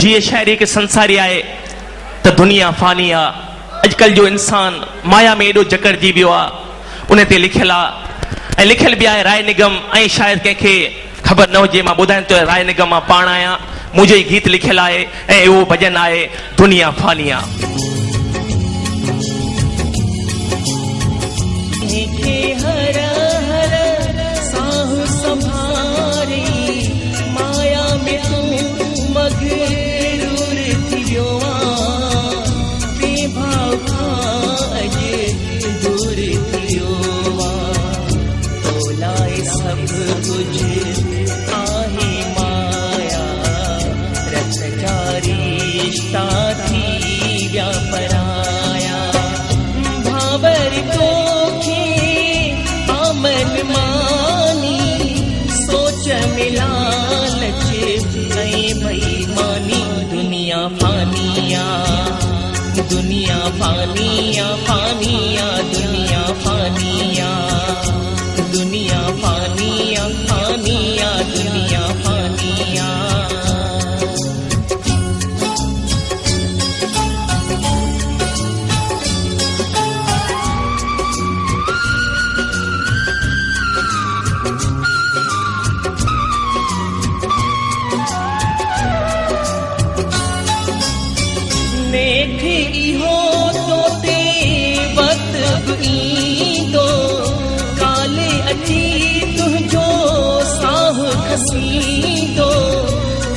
जी शायरी के संसारी आए तो दुनिया फानी आ। अजकल जो इंसान माया में एडो जकड़ जी वियो आ उन ते लिखियल आ ऐं लिखियल भी आहे राय निगम ऐं शायद कंहिंखे ख़बर न हुजे मां ॿुधायां तो राय निगम मां पाण आहियां मुझे ही गीत लिखियल आहे ऐं वो भजन आहे दुनिया फानी आ। माया में तू मगरूर थी वियो बेभाव अज दूर थी वियो तो लाए सब कुछ आहे माया रत जा रिश्ता थी विया पराया भावर तो मन मानी सोच मिला लचे बेईमानी दुनिया फानिया दुनिया फानिया फानिया दुनिया फानिया दुनिया फानिया फानिया दुनिया फानिया। हो तो ते वक्त ईंदो काले अची तुझो साह खसींदो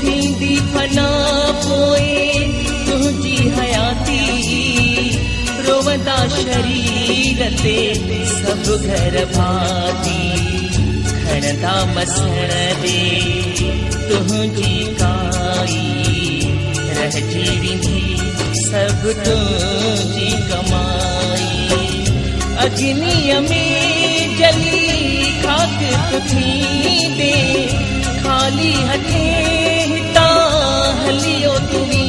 थींदी फना पोए तुझी हयाती रोवंदा शरीर ते सब घर भाती खणंदा मसण दे तुझी काई रहजी विंधी सब तुझी कमाई अग्निय में जली खाक तुथी दे खाली हथे हिता हलियो तुवी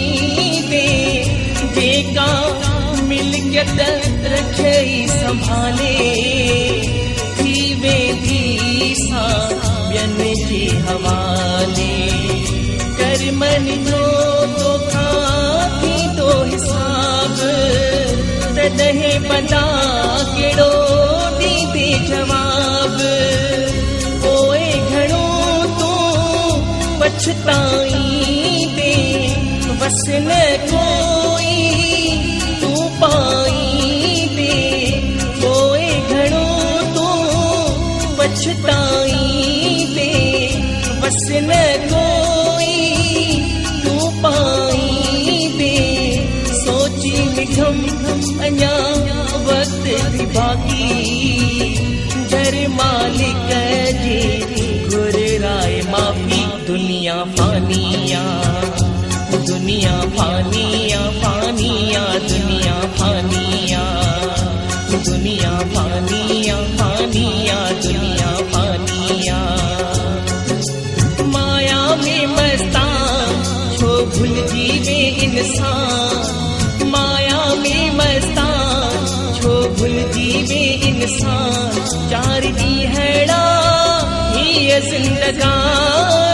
दे जेका मिलकत रखे संभाले थी वेंदी सा ॿियन जे हवाले कर मन जो तोखा तो हिसाब तदहे पता केड़ो दीदे जवाब पोए घणो तू पछताई दे बस न कोई तू पाई दे पोए घणो तू पछताई दे बस न कोई तू पाई दे सोची लिखम अञा वक्त थी बाकी घर मालिक जे घुराए माफ़ी दुनिया फानिया दुनिया फानिया फानिया दुनिया फानिया दुनिया फानिया फानिया दुनिया फानिया माया में मस्तान छो भूल जीवे इंसान माया में मस्तान छो भूल जीवे इंसान चार दी हैड़ा ही जिंदगानी।